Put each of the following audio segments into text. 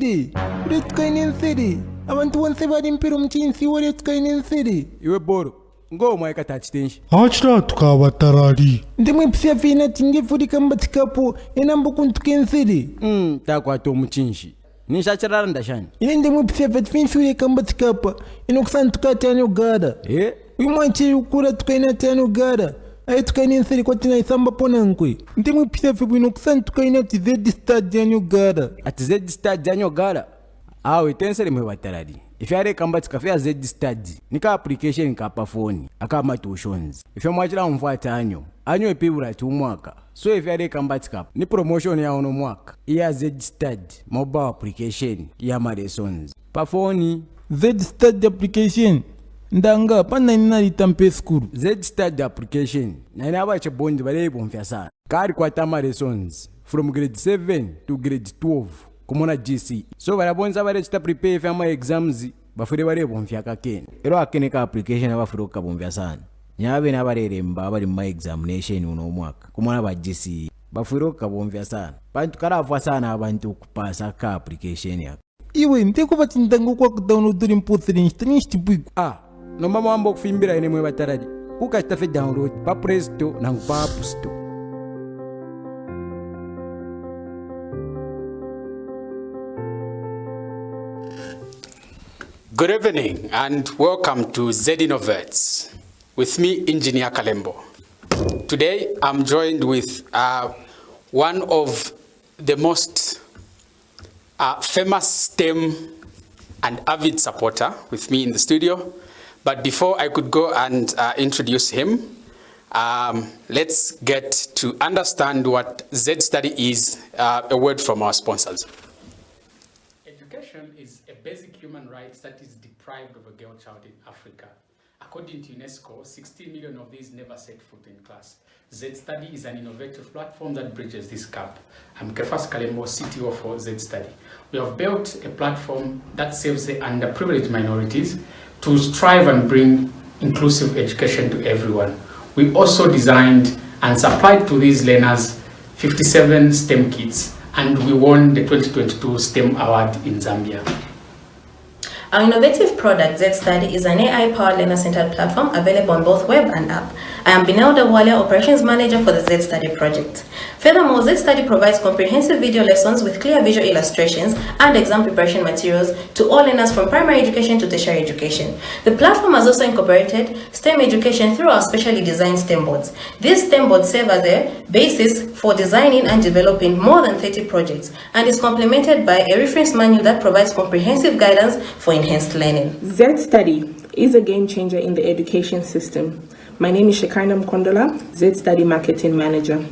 nsiri uletikaine nsiri abantu bonse bali mpira omukinsi waletikaine nsiri iwe boro ngoma ekatachitenshi achira tukabatarari ndimwe psia fina tingefurika mbatikapo enambukuntuke nsiri takwata omukinshi nishachirara ndashani ine ndimwe psia fatfinsureka mbatikapa inokusantuka tani ugara uimwanchi ukura tukaina tani ugara aye tukaine nsiri kwatina isamba ponankwe ndimwe psia fibu inokusantukaina ati ZStudy yani ugara ati ZStudy yani ugara awe tensere mwe batarari ifyare kambatika fya ZStudy nika application kapa phone akama tuitions ifya mwachira mfuata anyo epibura tu mwaka so ifyare kambatika ni promotion ya ono mwaka ya ZStudy mobile application ya lessons pa phone ZStudy application ndanga pana nina litampe school ZStudy application na inaba chebondi bale bomfya sana kari kwa tama lessons from grade 7 to grade 12 kumona GC so barabonza bare chita prepare for exams bafure bare bomfya kakene ero akene ka application abafure ka bomfya sana nyabe na bareremba bari mu examination uno mwaka kumona ba GC bafure ka bomfya sana bantu karavwa sana abantu kupasa ka application ya iwe ndiko batindango kwa download impotri installation no mama wambo kufimbira ine mwe bataradi ukachita fe download pa Play Store na pa App Store. Good evening and welcome to ZInnovates. With me, Engineer Kalembo. Today, I'm joined with one of the most famous STEM and avid supporter with me in the studio. But before I could go and introduce him, let's get to understand what ZStudy is, a word from our sponsors. Education is a basic human right that is deprived of a girl child in Africa. According to UNESCO, 16 million of these never set foot in class. ZStudy is an innovative platform that bridges this gap. I'm Kefas Kalembo, CTO for ZStudy. We have built a platform that serves the underprivileged minorities to strive and bring inclusive education to everyone. We also designed and supplied to these learners 57 STEM kits, and we won the 2022 STEM Award in Zambia. Our innovative product, ZStudy, is an AI-powered learner-centered platform available on both web and app. I am Binel Dawale, Operations Manager for the ZStudy project. Furthermore, ZStudy provides comprehensive video lessons with clear visual illustrations and exam preparation materials to all learners from primary education to tertiary education. The platform has also incorporated STEM education through our specially designed STEM boards. These STEM boards serve as a basis for designing and developing more than 30 projects and is complemented by a reference manual that provides comprehensive guidance for enhanced learning. ZStudy is a game changer in the education system. My name is Shekinah Mkondola, ZStudy Marketing Manager.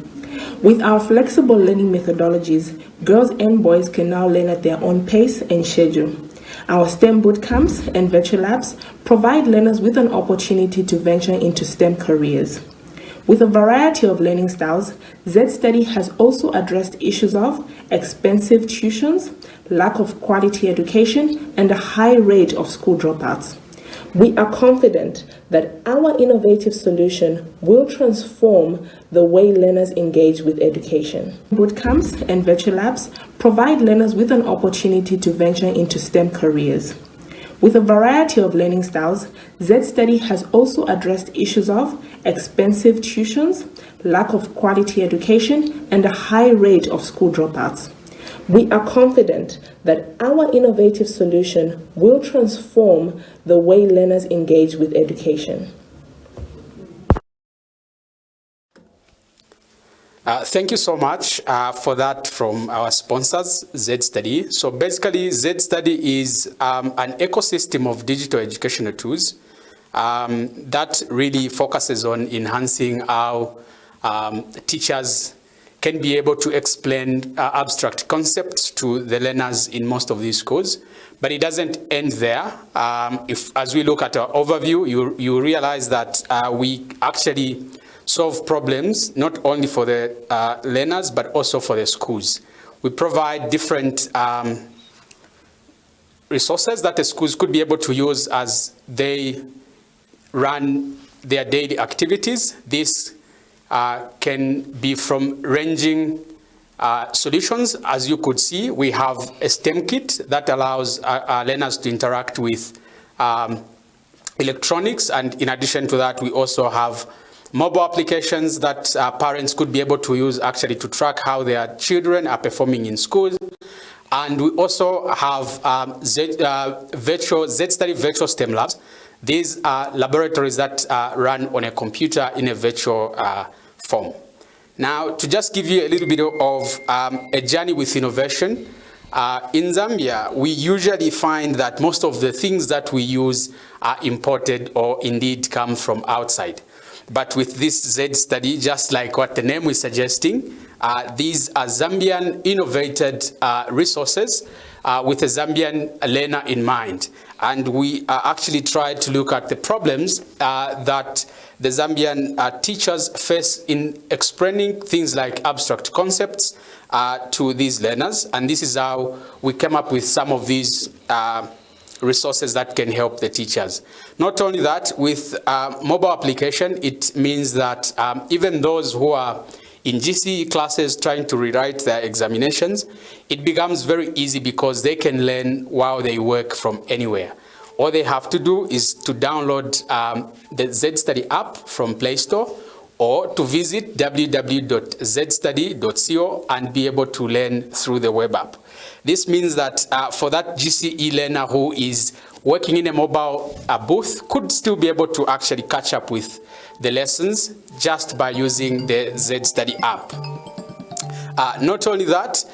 With our flexible learning methodologies, girls and boys can now learn at their own pace and schedule. Our STEM bootcamps and virtual labs provide learners with an opportunity to venture into STEM careers. With a variety of learning styles, ZStudy has also addressed issues of expensive tuitions, lack of quality education, and a high rate of school dropouts. We are confident that our innovative solution will transform the way learners engage with education. Bootcamps and virtual labs provide learners with an opportunity to venture into STEM careers. With a variety of learning styles, ZStudy has also addressed issues of expensive tuitions, lack of quality education, and a high rate of school dropouts. We are confident that our innovative solution will transform the way learners engage with education. Thank you so much for that from our sponsors, ZStudy. So basically, ZStudy is an ecosystem of digital educational tools that really focuses on enhancing how teachers can be able to explain abstract concepts to the learners in most of these schools. But it doesn't end there. As we look at our overview, you realize that we actually solve problems not only for the learners, but also for the schools. We provide different resources that the schools could be able to use as they run their daily activities. This can be from ranging solutions. As you could see, we have a STEM kit that allows our learners to interact with electronics, and in addition to that, we also have mobile applications that parents could be able to use actually to track how their children are performing in school. And we also have ZStudy virtual STEM labs. These are laboratories that run on a computer in a virtual form. Now, to just give you a little bit of a journey with innovation, in Zambia, we usually find that most of the things that we use are imported or indeed come from outside. But with this ZStudy, just like what the name is suggesting, these are Zambian innovated resources with a Zambian learner in mind. And we actually tried to look at the problems that the Zambian teachers face in explaining things like abstract concepts to these learners. And this is how we came up with some of these resources that can help the teachers. Not only that, with mobile application, it means that even those who are in GCE classes trying to rewrite their examinations, it becomes very easy because they can learn while they work from anywhere. All they have to do is to download the ZStudy app from Play Store or to visit www.zstudy.co and be able to learn through the web app. This means that for that GCE learner who is working in a mobile booth could still be able to actually catch up with the lessons just by using the ZStudy app. Not only that,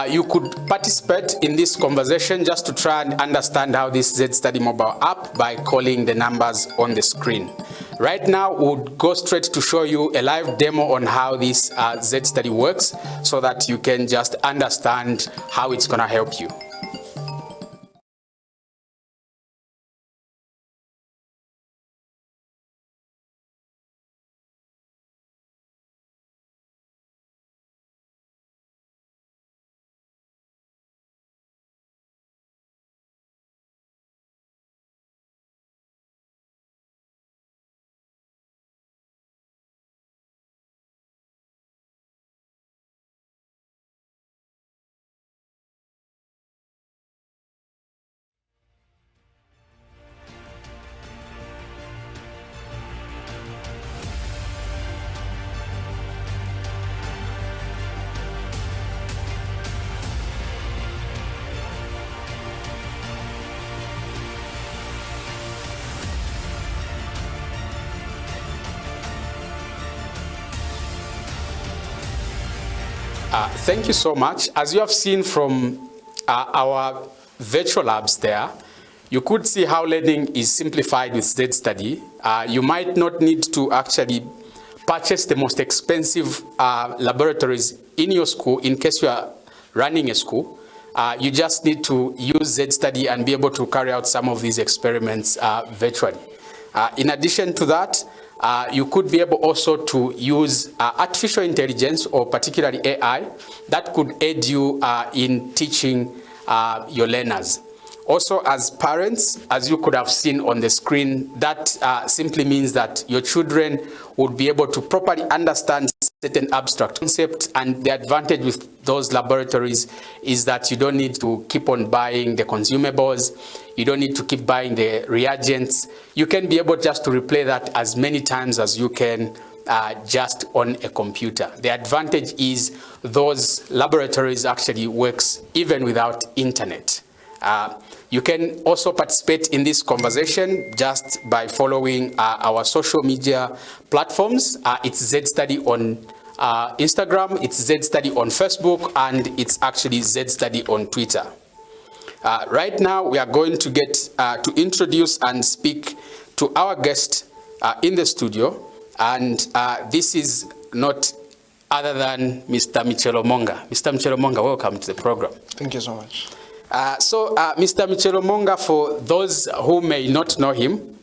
you could participate in this conversation just to try and understand how this ZStudy mobile app by calling the numbers on the screen. Right now, we'll go straight to show you a live demo on how this ZStudy works so that you can just understand how it's going to help you. Thank you so much. As you have seen from our virtual labs there, you could see how learning is simplified with ZStudy. You might not need to actually purchase the most expensive laboratories in your school in case you are running a school. You just need to use ZStudy and be able to carry out some of these experiments virtually. In addition to that, you could be able also to use artificial intelligence or particularly AI that could aid you in teaching your learners. Also, as parents, as you could have seen on the screen, that simply means that your children would be able to properly understand certain abstract concepts, and the advantage with those laboratories is that you don't need to keep on buying the consumables, you don't need to keep buying the reagents. You can be able just to replay that as many times as you can just on a computer. The advantage is those laboratories actually works even without internet. You can also participate in this conversation just by following our social media platforms. It's ZStudy on Instagram, it's ZStudy on Facebook, and it's actually ZStudy on Twitter. Right now, we are going to get to introduce and speak to our guest in the studio, and this is not other than Mr. Mitchelo Moonga. Mr. Mitchelo Moonga, welcome to the program. Thank you so much. Mr. Mitchelo Moonga, for those who may not know him,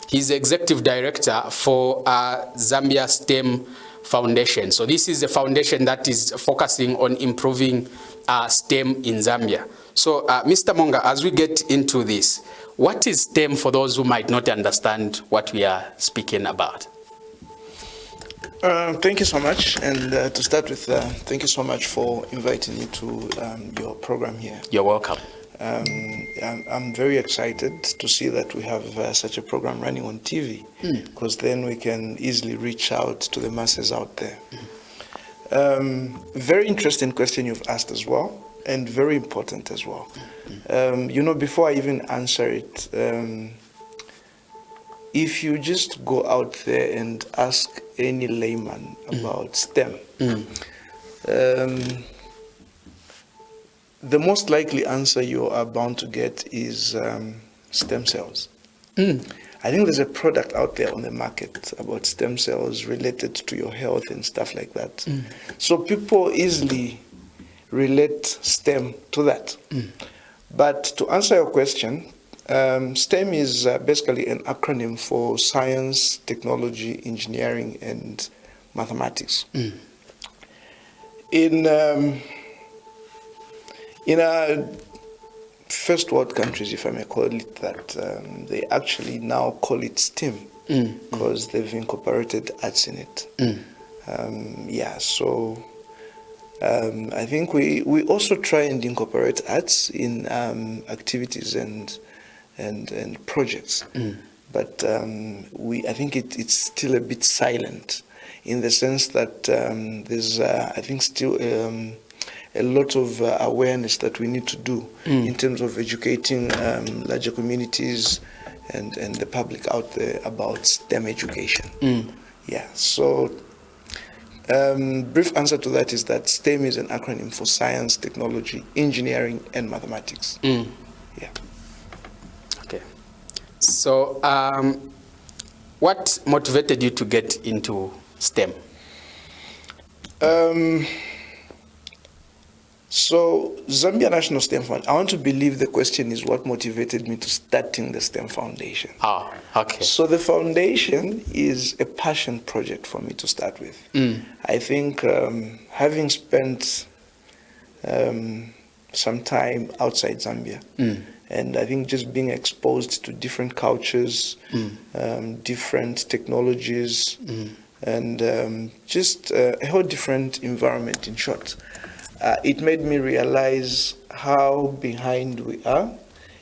he's Executive Director for Zambia STEM Foundation. So this is a foundation that is focusing on improving STEM in Zambia. So Mr. Moonga, as we get into this, what is STEM for those who might not understand what we are speaking about? Thank you so much. And to start with, thank you so much for inviting me to your program here. You're welcome. I'm very excited to see that we have such a program running on TV, because then we can easily reach out to the masses out there. Very interesting question you've asked as well, and very important as well. Before I even answer it, if you just go out there and ask any layman about STEM, the most likely answer you are bound to get is stem cells. I think there's a product out there on the market about stem cells related to your health and stuff like that. So people easily relate STEM to that. But to answer your question, STEM is basically an acronym for science, technology, engineering, and mathematics. In our first world countries, if I may call it that, they actually now call it STEM because they've incorporated arts in it. I think we also try and incorporate arts in activities and projects, but I think it's still a bit silent in the sense that there's I think still a lot of awareness that we need to do in terms of educating larger communities and the public out there about STEM education. So brief answer to that is that STEM is an acronym for science, technology, engineering, and mathematics. Okay. So what motivated you to get into STEM? So Zambia National STEM Foundation, I want to believe the question is what motivated me to starting the STEM Foundation. Okay. So the foundation is a passion project for me to start with. I think having spent some time outside Zambia, and I think just being exposed to different cultures, different technologies, and just a whole different environment, in short. It made me realize how behind we are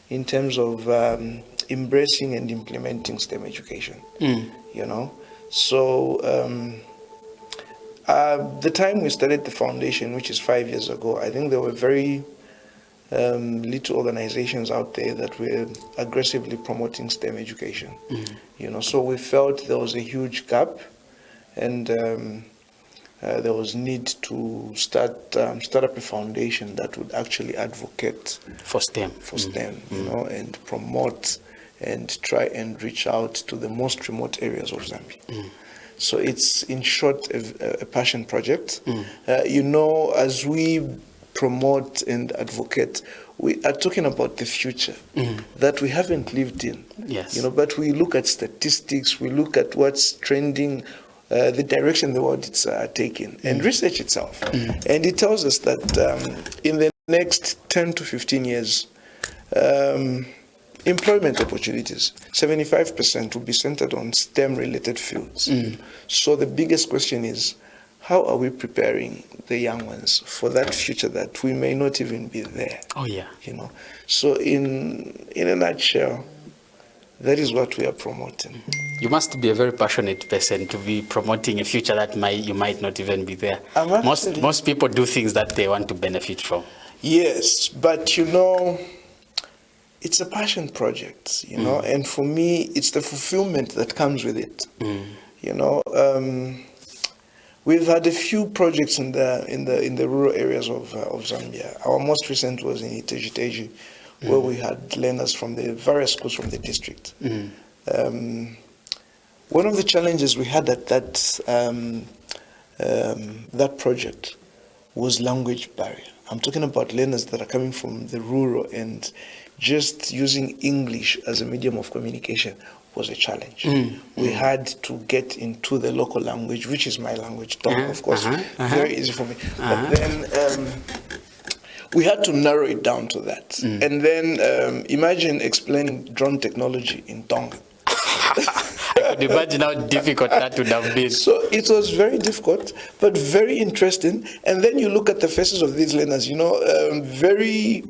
in terms of embracing and implementing STEM education. So the time we started the foundation, which is 5 years ago, I think there were very little organizations out there that were aggressively promoting STEM education. So we felt there was a huge gap, and there was need to start up a foundation that would actually advocate for STEM, and promote and try and reach out to the most remote areas of Zambia. So it's, in short, a passion project. As we promote and advocate, we are talking about the future that we haven't lived in. But we look at statistics, we look at what's trending, the direction the world is taking, and research itself. And it tells us that in the next 10 to 15 years, employment opportunities, 75% will be centered on STEM-related fields. So the biggest question is, how are we preparing the young ones for that future that we may not even be there? So in a nutshell, that is what we are promoting. You must be a very passionate person to be promoting a future that you might not even be there. Most people do things that they want to benefit from. Yes, but it's a passion project, and for me, it's the fulfillment that comes with it. We've had a few projects in the rural areas of Zambia. Our most recent was in Iteji, where we had learners from the various schools from the district. One of the challenges we had at that project was language barrier. I'm talking about learners that are coming from the rural, and just using English as a medium of communication was a challenge. We had to get into the local language, which is my language, Tonga, of course, very easy for me. But then we had to narrow it down to that. And then imagine explaining drone technology in Tonga. could imagine how difficult that would have been. So it was very difficult, but very interesting. And then you look at the faces of these learners, very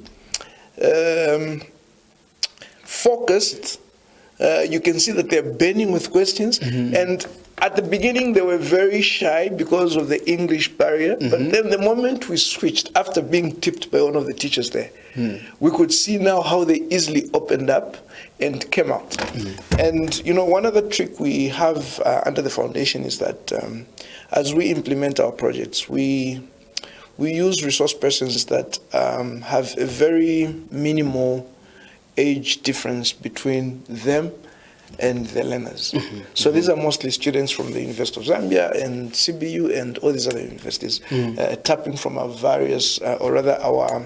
focused. You can see that they're burning with questions. And at the beginning, they were very shy because of the English barrier. But then the moment we switched, after being tipped by one of the teachers there, we could see now how they easily opened up and came out. And, one other trick we have under the foundation is that as we implement our projects, we use resource persons that have a very minimal age difference between them and the learners. So these are mostly students from the University of Zambia and CBU and all these other universities, tapping from our various, or rather our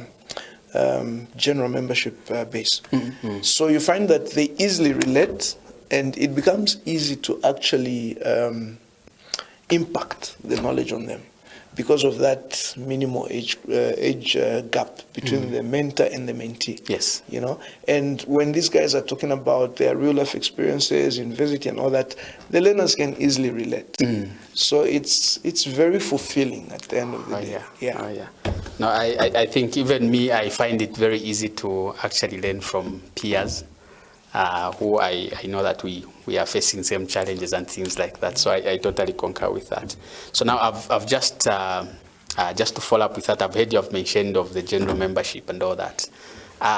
general membership base. So you find that they easily relate, and it becomes easy to actually impact the knowledge on them because of that minimal age gap between the mentor and the mentee. Yes. And when these guys are talking about their real life experiences, university and all that, the learners can easily relate. So it's very fulfilling at the end of the day. No, I think even me, I find it very easy to actually learn from peers who I know that we are facing same challenges and things like that. So I totally concur with that. So now I've just to follow up with that, I've heard you have mentioned of the general membership and all that.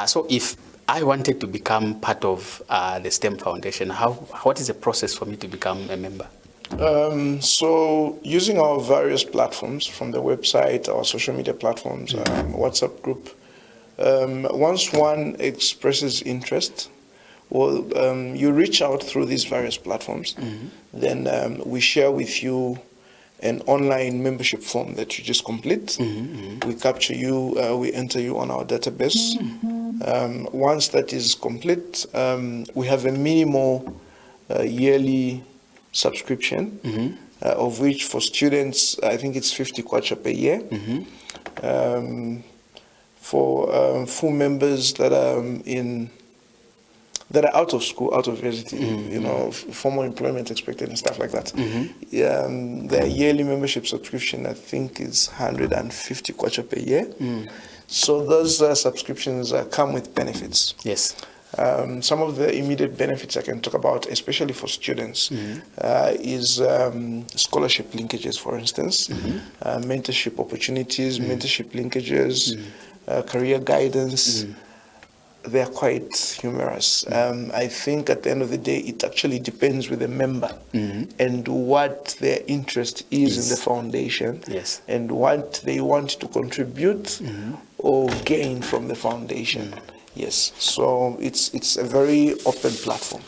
So if I wanted to become part of the STEM Foundation, what is the process for me to become a member? So using our various platforms, from the website, our social media platforms, WhatsApp group, once one expresses interest, well, you reach out through these various platforms. Then we share with you an online membership form that you just complete. We capture you, we enter you on our database. Once that is complete, we have a minimal yearly subscription, of which for students, I think it's 50 kwacha per year. For full members that are out of school, out of university, formal employment expected and stuff like that. Their yearly membership subscription, I think, is 150 kwacha per year. So those subscriptions come with benefits. Yes. Some of the immediate benefits I can talk about, especially for students, is scholarship linkages, for instance, mentorship opportunities, mentorship linkages, career guidance. They are quite humorous. I think at the end of the day, it actually depends with the member and what their interest is in the foundation, and what they want to contribute or gain from the foundation. Yes, so it's a very open platform.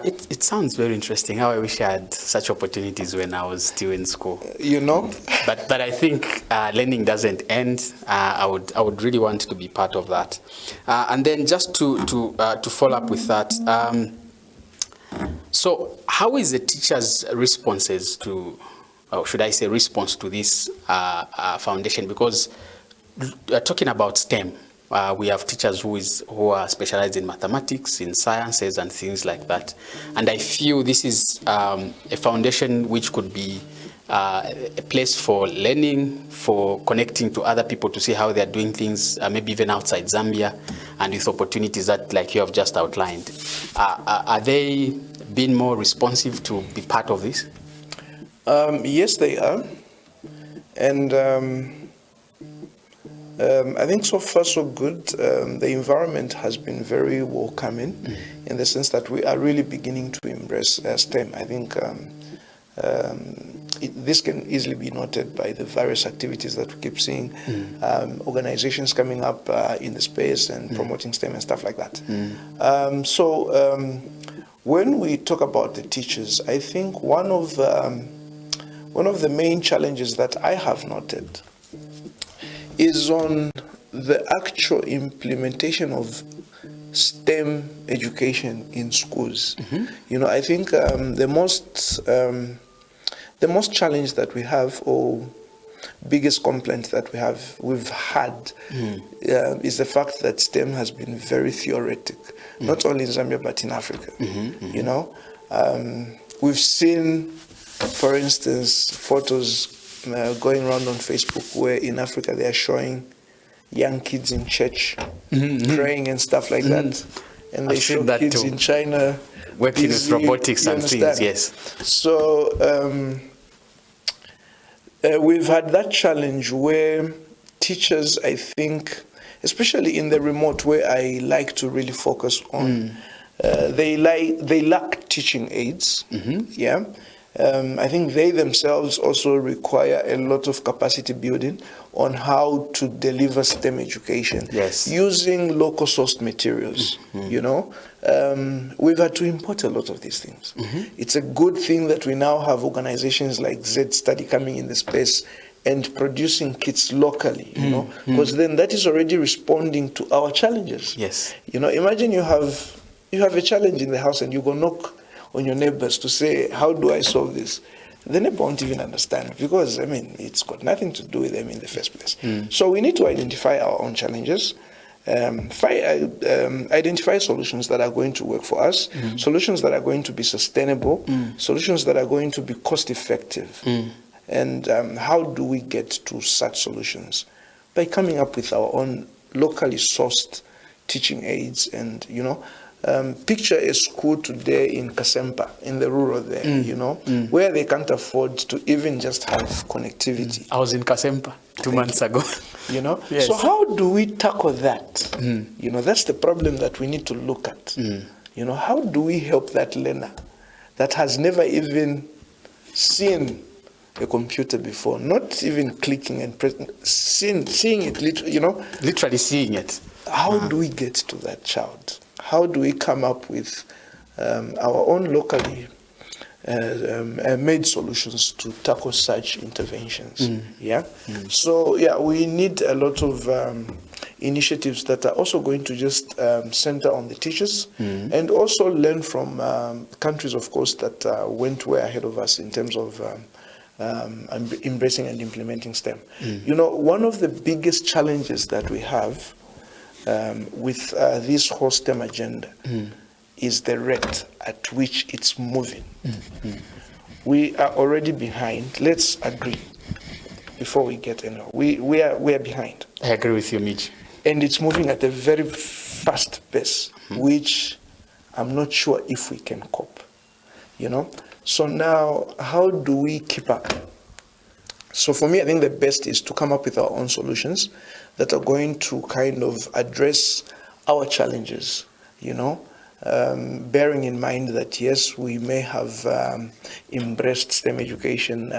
It sounds very interesting. How I wish I had such opportunities when I was still in school. But I think learning doesn't end. I would really want to be part of that. And then just to follow up with that. So how is the teachers' responses to, or should I say response to this foundation? Because talking about STEM, we have teachers who are specialized in mathematics, in sciences, and things like that. And I feel this is a foundation which could be a place for learning, for connecting to other people to see how they are doing things, maybe even outside Zambia, and with opportunities that, like you have just outlined. Are they being more responsive to be part of this? Yes, they are. And I think so far so good. The environment has been very welcoming in the sense that we are really beginning to embrace STEM. I think this can easily be noted by the various activities that we keep seeing, organizations coming up in the space and promoting STEM and stuff like that. When we talk about the teachers, I think one of the main challenges that I have noted is on the actual implementation of STEM education in schools. I think the most challenge that we have, or biggest complaint that we've had is the fact that STEM has been very theoretic, not only in Zambia but in Africa. we've seen, for instance, photos going around on Facebook where in Africa they are showing young kids in church praying and stuff like that. And they show kids in China working with robotics and things, yes. So we've had that challenge where teachers, I think, especially in the remote where I like to really focus on, they lack teaching aids. Yeah. I think they themselves also require a lot of capacity building on how to deliver STEM education using local sourced materials. You know, we've had to import a lot of these things. It's a good thing that we now have organizations like ZStudy coming in the space and producing kits locally, you know, because then that is already responding to our challenges. Yes. You know, imagine you have a challenge in the house and you go knock on your neighbors to say, how do I solve this? The neighbor won't even understand because, I mean, it's got nothing to do with them in the first place. So we need to identify our own challenges, identify solutions that are going to work for us, solutions that are going to be sustainable, solutions that are going to be cost effective. And how do we get to such solutions? By coming up with our own locally sourced teaching aids and, you know, picture a school today in Kasempa, in the rural there, you know, where they can't afford to even just have connectivity. I was in Kasempa 2 months ago. You know, so how do we tackle that? You know, that's the problem that we need to look at. You know, how do we help that learner that has never even seen a computer before, not even clicking and pressing, seeing it, you know? Literally seeing it. How do we get to that child? How do we come up with our own locally made solutions to tackle such interventions? Yeah. So yeah, we need a lot of initiatives that are also going to just center on the teachers and also learn from countries, of course, that went way ahead of us in terms of embracing and implementing STEM. You know, one of the biggest challenges that we have with this whole STEM agenda is the rate at which it's moving. We are already behind. Let's agree before we get anywhere. We are behind. I agree with you, Mitch. And it's moving at a very fast pace, which I'm not sure if we can cope. You know. So now, how do we keep up? So for me, I think the best is to come up with our own solutions that are going to kind of address our challenges, you know, bearing in mind that, yes, we may have embraced STEM education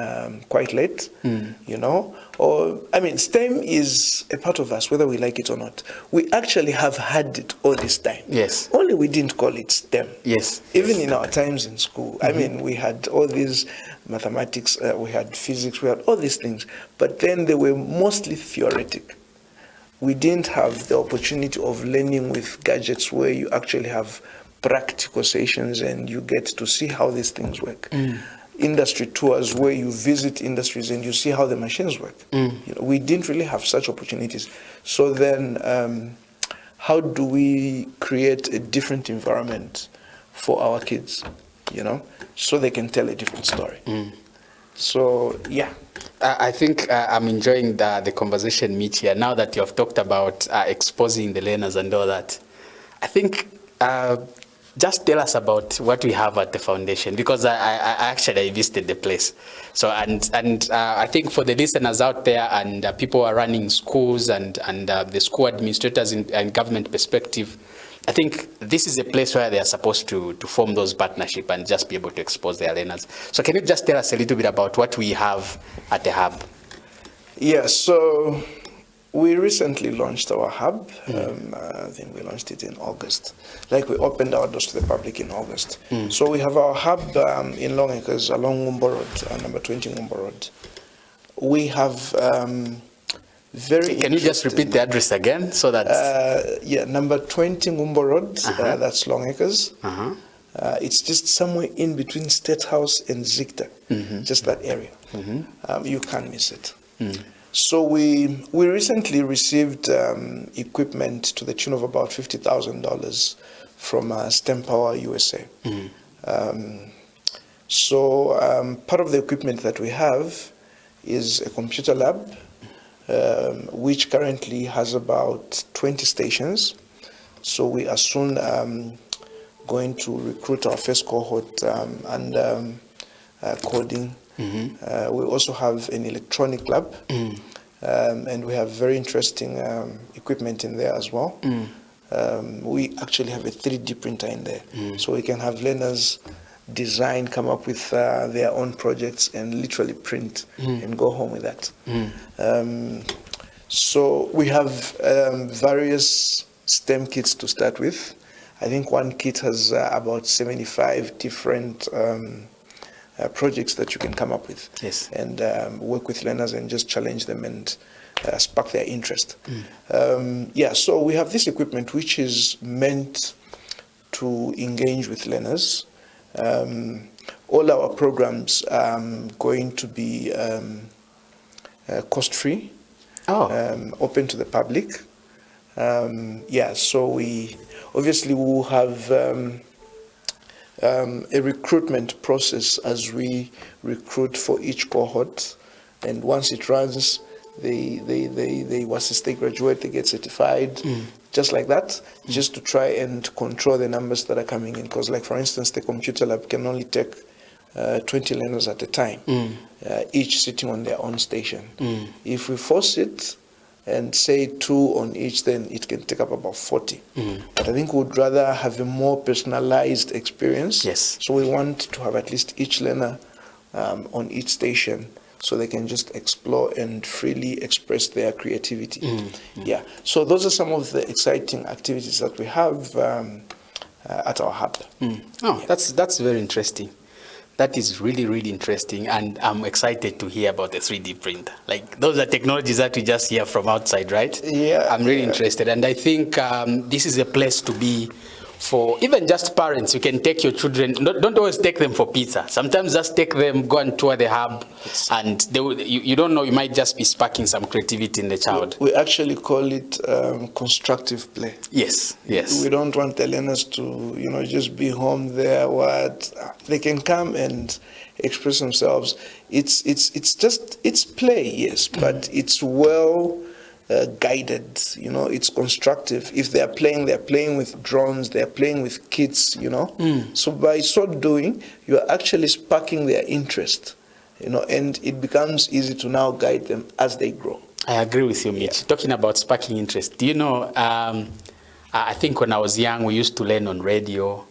quite late, you know, or, I mean, STEM is a part of us, whether we like it or not. We actually have had it all this time. Yes. Only we didn't call it STEM. Yes. Even in our times in school, I mean, we had all these mathematics, we had physics, we had all these things, but then they were mostly theoretic. We didn't have the opportunity of learning with gadgets where you actually have practical sessions and you get to see how these things work. Industry tours where you visit industries and you see how the machines work. You know, we didn't really have such opportunities. So then how do we create a different environment for our kids, you know, so they can tell a different story? So, yeah. I think I'm enjoying the conversation, Mitch, here. Now that you have talked about exposing the learners and all that, I think just tell us about what we have at the foundation, because I visited the place. So and I think for the listeners out there and people who are running schools and the school administrators and government perspective, I think this is a place where they are supposed to form those partnerships and just be able to expose their learners. So can you just tell us a little bit about what we have at the hub? Yeah, so we recently launched our hub. I think we launched it in August. Like, we opened our doors to the public in August. So we have our hub in Long Acres along Ngumbo Road, number 20 Ngumbo Road. We have Can you just repeat the address again so that? Yeah, number 20 Ngumbo Road, that's Long Acres. It's just somewhere in between State House and Zicta, just that area. You can't miss it. So we recently received equipment to the tune of about $50,000 from STEM Power USA. So part of the equipment that we have is a computer lab, which currently has about 20 stations. So we are soon going to recruit our first cohort and coding. We also have an electronic lab, and we have very interesting equipment in there as well. We actually have a 3D printer in there, so we can have learners design, come up with their own projects and literally print and go home with that. So we have various STEM kits to start with. I think one kit has about 75 different projects that you can come up with. Yes. And work with learners and just challenge them and spark their interest. Yeah, so we have this equipment which is meant to engage with learners. All our programs are going to be cost-free, open to the public. Yeah, so we obviously will have a recruitment process as we recruit for each cohort, and once it runs, once they graduate, they get certified, just like that, just to try and control the numbers that are coming in. Because, like for instance, the computer lab can only take 20 learners at a time, each sitting on their own station. If we force it and say 2 on each, then it can take up about 40. But I think we'd rather have a more personalized experience. Yes. So we want to have at least each learner on each station, so they can just explore and freely express their creativity. Yeah. So those are some of the exciting activities that we have at our hub. Oh, that's very interesting. That is really, really interesting, and I'm excited to hear about the 3D printer. Like, those are technologies that we just hear from outside, right? Yeah. I'm really interested, and I think this is a place to be for even just parents. You can take your children, don't always take them for pizza. Sometimes just take them, go and tour the hub, and they will, you don't know, you might just be sparking some creativity in the child. We actually call it constructive play. Yes, yes. We don't want the learners to, just be home there. They can come and express themselves. It's play, yes, but it's well guided, it's constructive. If they're playing with drones, they're playing with kids, So by so doing, you're actually sparking their interest, and it becomes easy to now guide them as they grow. I agree with you, Mitch. Yeah. Talking about sparking interest, do you know, I think when I was young, we used to learn on radio,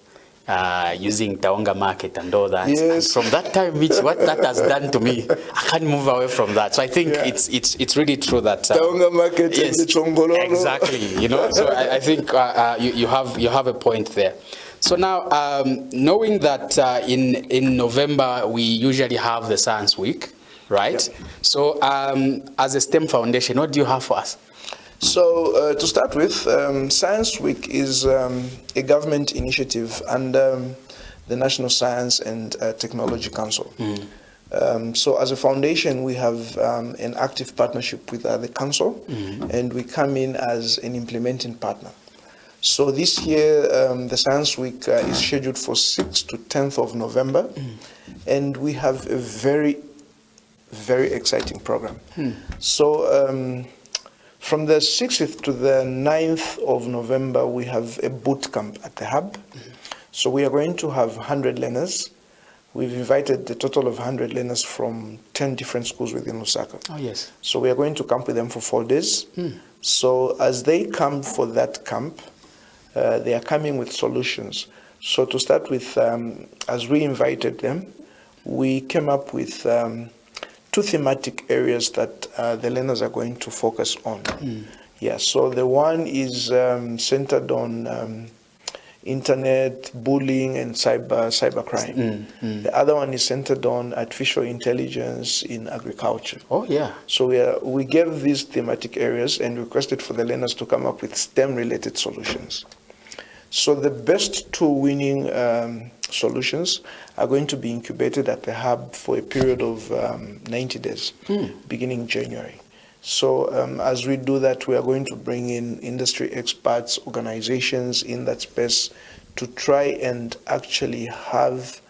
using Taonga Market and all that. Yes. And from that time, Mitch, what that has done to me, I can't move away from that. So I think it's really true that Taonga Market, yes, and the Chongololo. Exactly. So I think you have a point there. So now, knowing that in November we usually have the Science Week, right? Yep. So as a STEM Foundation, what do you have for us? So to start with, Science Week is a government initiative under the National Science and Technology Council. So as a foundation, we have an active partnership with the council, and we come in as an implementing partner. So this year, the Science Week is scheduled for 6th to 10th of November, and we have a very, very exciting program. So from the 6th to the 9th of November, we have a boot camp at the hub. So we are going to have 100 learners. We've invited a total of 100 learners from 10 different schools within Lusaka. Oh, yes. So we are going to camp with them for 4 days. So as they come for that camp, they are coming with solutions. So to start with, as we invited them, we came up with 2 thematic areas that the learners are going to focus on. Yeah, so the one is centered on internet bullying and cybercrime. The other one is centered on artificial intelligence in agriculture. Oh, yeah. So we gave these thematic areas and requested for the learners to come up with STEM-related solutions. So the best 2 winning solutions are going to be incubated at the hub for a period of 90 days, beginning January. So as we do that, we are going to bring in industry experts, organizations in that space to try and actually have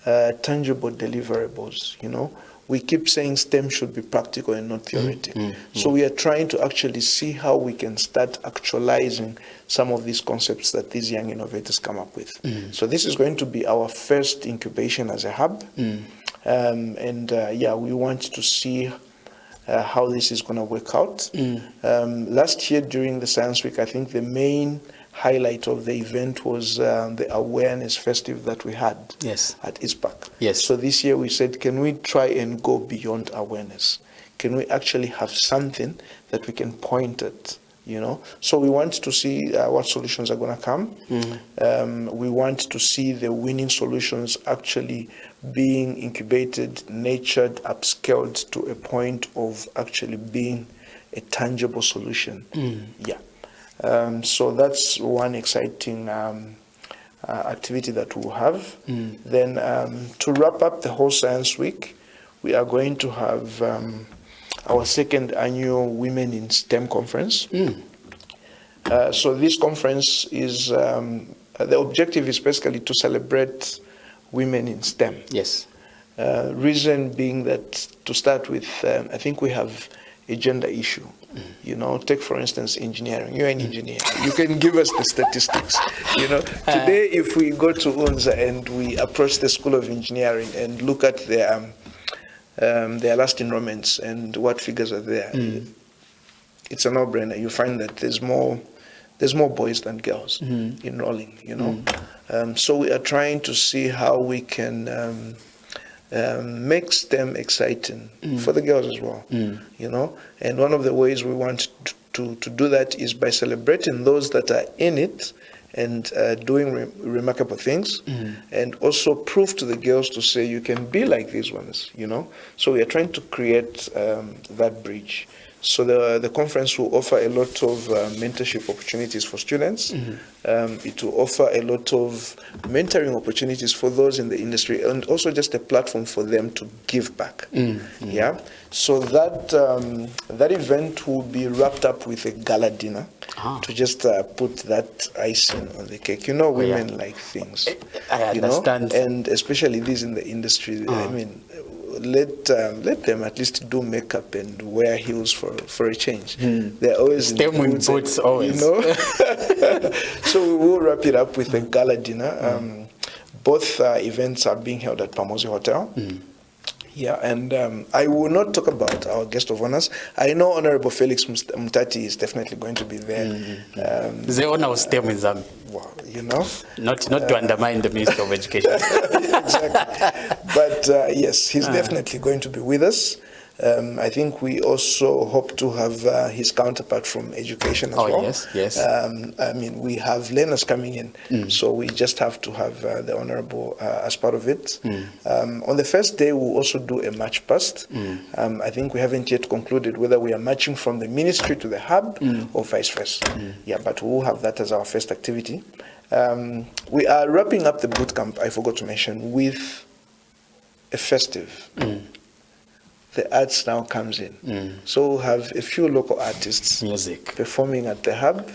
tangible deliverables, you know. We keep saying STEM should be practical and not theoretical. So we are trying to actually see how we can start actualizing some of these concepts that these young innovators come up with. So this is going to be our first incubation as a hub. Yeah, we want to see how this is going to work out. Last year during the Science Week, I think the main highlight of the event was the awareness festive that we had at ISPAC. So this year we said, can we try and go beyond awareness? Can we actually have something that we can point at, you know? So we want to see what solutions are going to come. We want to see the winning solutions actually being incubated, nurtured, upscaled to a point of actually being a tangible solution. Yeah. So that's one exciting activity that we'll have. Then to wrap up the whole Science Week, we are going to have our second annual Women in STEM conference. So this conference is, the objective is basically to celebrate women in STEM. Reason being that, to start with, I think we have a gender issue. You know, take for instance engineering. You're an engineer. You can give us the statistics. You know, today if we go to UNZA and we approach the School of Engineering and look at their last enrollments and what figures are there, it's a no-brainer. You find that there's more boys than girls enrolling. You know, so we are trying to see how we can make STEM exciting for the girls as well, you know. And one of the ways we want to do that is by celebrating those that are in it and doing remarkable things, and also prove to the girls to say you can be like these ones, you know. So we are trying to create that bridge. So the conference will offer a lot of mentorship opportunities for students. It will offer a lot of mentoring opportunities for those in the industry, and also just a platform for them to give back. Yeah. So that event will be wrapped up with a gala dinner to just put that icing on the cake. You know, women like things. I understand. You know? And especially these in the industry. I mean, let them at least do makeup and wear heels for a change. They're always STEM in boots, always. You know? So we will wrap it up with a gala dinner. Both events are being held at Pamosi Hotel. Yeah, and I will not talk about our guest of honors. I know Honorable Felix Mutati is definitely going to be there. The honor of STEM in Zambia. Wow, you know? Not to undermine the Minister of Education. Exactly. But yes, he's definitely going to be with us. I think we also hope to have his counterpart from education as well. Yes. I mean, we have learners coming in, so we just have to have the Honorable as part of it. On the first day, we'll also do a march past. I think we haven't yet concluded whether we are marching from the ministry to the hub or vice versa. Yeah, but we'll have that as our first activity. We are wrapping up the boot camp, I forgot to mention, with a festive. The arts now comes in. So we'll have a few local artists performing at the hub.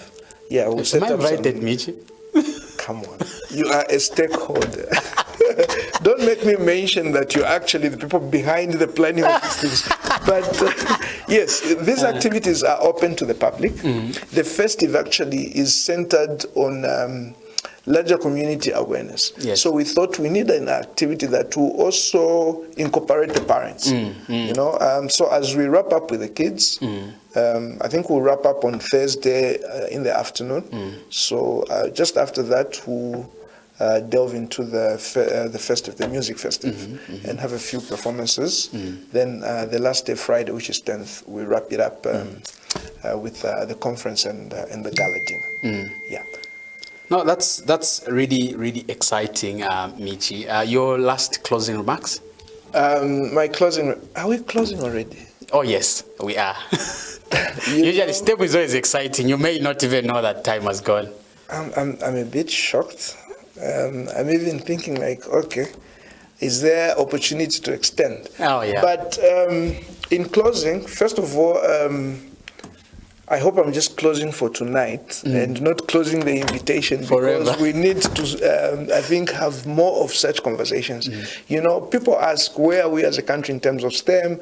Yeah, we'll set up invited, Michi? Come on. You are a stakeholder. Don't make me mention that you're actually the people behind the planning of these things. But yes, these activities are open to the public. The festive actually is centered on larger community awareness. So we thought we need an activity that will also incorporate the parents. You know, so as we wrap up with the kids, I think we'll wrap up on Thursday in the afternoon. So just after that, we'll delve into the festive, the music festive, and have a few performances. Then the last day, Friday, which is 10th, we wrap it up with the conference and the gala dinner. Yeah. No, that's really, really exciting, Michi. Your last closing remarks? My closing, are we closing already? Oh yes, we are. Usually STEM is always exciting. You may not even know that time has gone. I'm a bit shocked. I'm even thinking like, okay, is there opportunity to extend? Oh yeah. But in closing, first of all, I hope I'm just closing for tonight and not closing the invitation because we need to, I think, have more of such conversations. You know, people ask, where are we as a country in terms of STEM?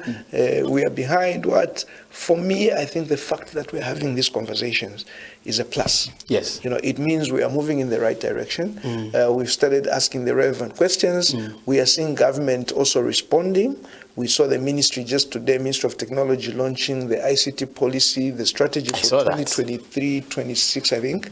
We are behind what? For me, I think the fact that we're having these conversations is a plus. Yes. You know, it means we are moving in the right direction. We've started asking the relevant questions. We are seeing government also responding. We saw the ministry just today, Ministry of Technology, launching the ICT policy, the strategy for 2023-26, I think.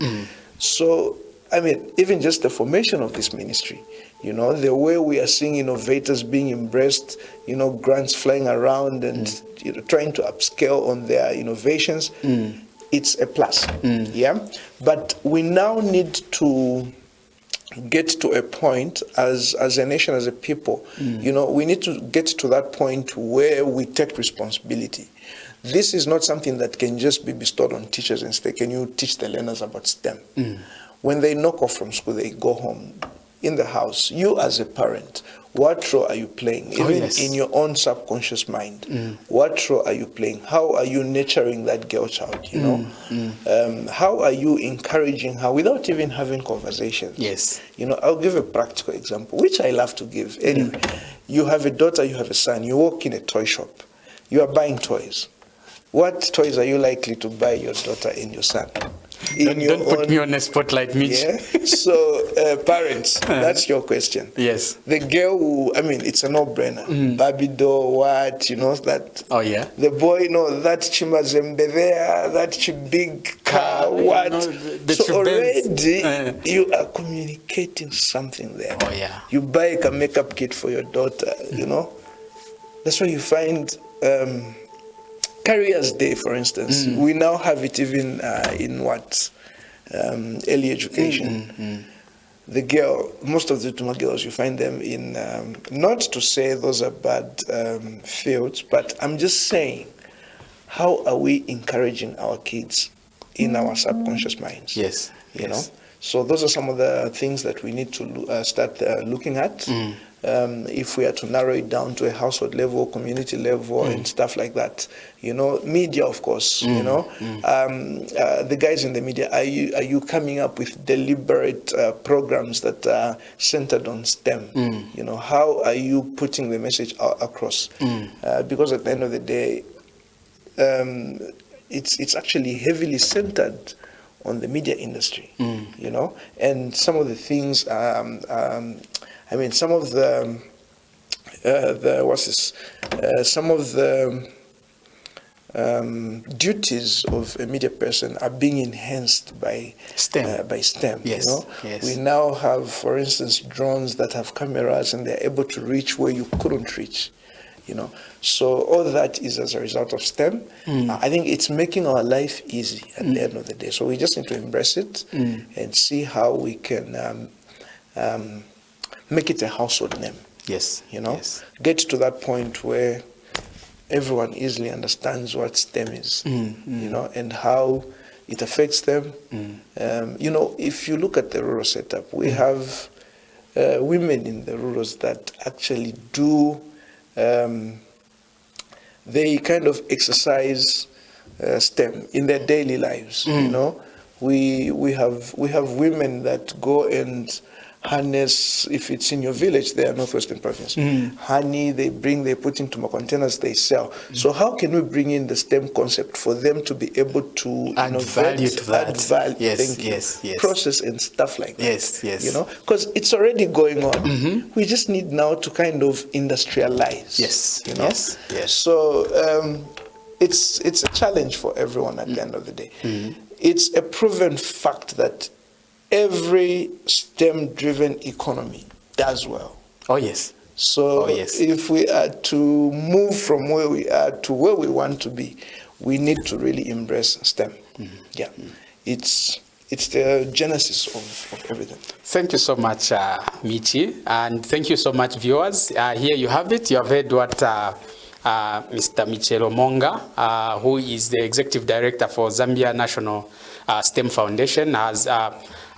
So, I mean, even just the formation of this ministry, you know, the way we are seeing innovators being embraced, you know, grants flying around and you know, trying to upscale on their innovations, it's a plus. Yeah, but we now need to get to a point as a nation, as a people, you know, we need to get to that point where we take responsibility. This is not something that can just be bestowed on teachers and say, can you teach the learners about STEM? When they knock off from school, they go home. In the house, you as a parent, what role are you playing? Even in your own subconscious mind, what role are you playing? How are you nurturing that girl child, you know? How are you encouraging her without even having conversations? Yes. You know, I'll give a practical example, which I love to give. Anyway, you have a daughter, you have a son, you walk in a toy shop, you are buying toys. What toys are you likely to buy your daughter and your son? Don't put me on a spotlight, Mitch. Yeah? So, parents, that's your question. Yes. The girl who, I mean, it's a no-brainer. Barbie doll, what, you know, that. Oh, yeah. The boy, you know, that chimazembe there, that big car, what. You know, so already, you are communicating something there. Oh, yeah. You buy a makeup kit for your daughter, you know. That's why you find... Careers Day, for instance, we now have it even in what? Early education. The girl, most of the Tuma girls, you find them in, not to say those are bad fields, but I'm just saying, how are we encouraging our kids in our subconscious minds? Yes. You know? So those are some of the things that we need to start looking at. If we are to narrow it down to a household level, community level, and stuff like that, you know, media, of course, you know, the guys in the media, are you coming up with deliberate programs that are centered on STEM? You know, how are you putting the message across? Because at the end of the day, it's actually heavily centered on the media industry, you know, and some of the things. I mean, some of the some of the duties of a media person are being enhanced by STEM. Yes. You know, we now have, for instance, drones that have cameras and they're able to reach where you couldn't reach. You know, so all that is as a result of STEM. I think it's making our life easy at the end of the day. So we just need to embrace it and see how we can make it a household name. Yes. You know, get to that point where everyone easily understands what STEM is, you know, and how it affects them. You know, if you look at the rural setup, we have women in the rurals that actually do, they kind of exercise STEM in their daily lives. You know, we have women that go and harness, if it's in your village, they are northwestern province. Honey, they put into my containers, they sell. So how can we bring in the STEM concept for them to be able to add value to that? Add value, Yes. process and stuff like that. Yes. You know, because it's already going on. We just need now to kind of industrialize. Yes. You know. Yes. So it's a challenge for everyone at the end of the day. It's a proven fact that every STEM-driven economy does well. Oh, yes. So if we are to move from where we are to where we want to be, we need to really embrace STEM. Yeah, it's the genesis of everything. Thank you so much, Michi, and thank you so much, viewers. Here you have it. You have heard what Mr. Mitchelo Moonga, who is the Executive Director for Zambia National STEM Foundation, has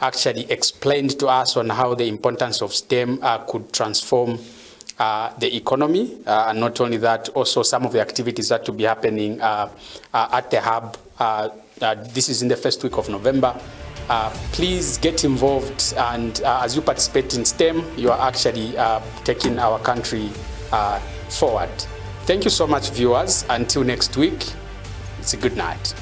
actually explained to us on how the importance of STEM could transform the economy, and not only that, also some of the activities that will be happening at the hub This is in the first week of November. Please get involved, and as you participate in STEM, you are actually taking our country forward. Thank you so much, viewers. Until next week, it's a good night.